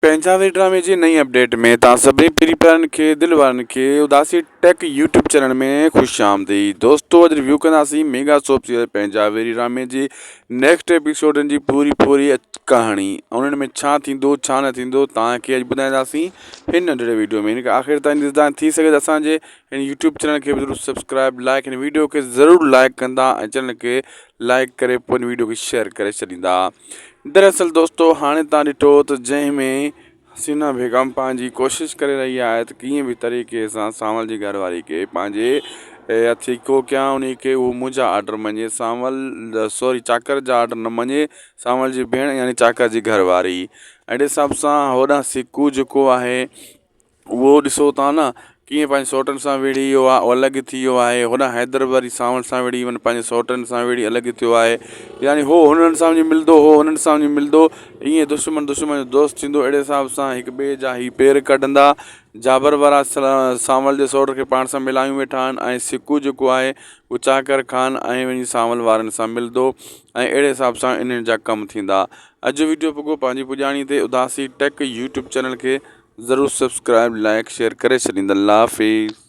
पंजाबी ड्रामे जी नई अपडेट में तव्हां सभिनी प्रीपरनि खे दिलि वारनि खे उदासी टेक यूट्यूब चैनल में ख़ुशि आमदीद। दोस्तो अॼु रिव्यू कंदासीं मेगा सोप सीरियल पंजाबी ड्रामे जी नेक्स्ट एपिसोडनि जी पूरी कहाणी। उन्हनि में छा थींदो छा न थींदो तव्हांखे अॼु ॿुधाईंदासीं हिन नंढड़े वीडियो में। हिनखे आख़िर ताईं ॾिसंदा थी सघे त असांजे हिन यूट्यूब चैनल खे बि ज़रूरु सब्सक्राइब लाइक हिन वीडियो खे ज़रूरु लाइक कंदा ऐं चैनल खे लाइक करे पोइ हिन वीडियो खे शेयर करे छॾींदा। दरअसल दोस्तो हाणे तव्हां ॾिठो त जंहिंमें हसीना बेगम पंहिंजी कोशिशि करे रही आहे त कीअं बि तरीक़े सां सांवल जी घरवारी खे पंहिंजे हथी को कयां उन खे उहो मुंहिंजा आर्डर मञे चाकर जा आर्डर न मञे सांवल जी भेण यानी चाकर जी घरवारी। अहिड़े हिसाब सां होॾां सिकू जेको आहे उहो ॾिसो तव्हां न कीअं पंहिंजे सौटनि सां विढ़ी वियो आहे उहो अलॻि थी वियो आहे। होॾां हैदर वरी सांवल सां विढ़ी वञे पंहिंजे सौटनि सां विढ़ी अलॻि थियो आहे। यानी हो हुननि सां वञी मिलंदो हो हुननि सां वञी मिलंदो ईअं दुश्मन जो दोस्त थींदो। अहिड़े हिसाब सां हिक ॿिए जा ही पेर कढंदा। जाबर वारा सांवल जे सौट खे पाण सां मिलायूं वेठा आहिनि ऐं सिकू जेको आहे उहो चाकर ख़ान ऐं वञी सांवल वारनि सां मिलंदो ऐं अहिड़े हिसाब सां इन्हनि जा कम थींदा। अॼु जो वीडियो पुॻो पंहिंजी पुॼाणी ते उदासी टेक यूट्यूब चैनल खे ज़रूरु सब्सक्राइब लाइक शेयर करे छॾींदा। अल्लाह हाफ़िज़।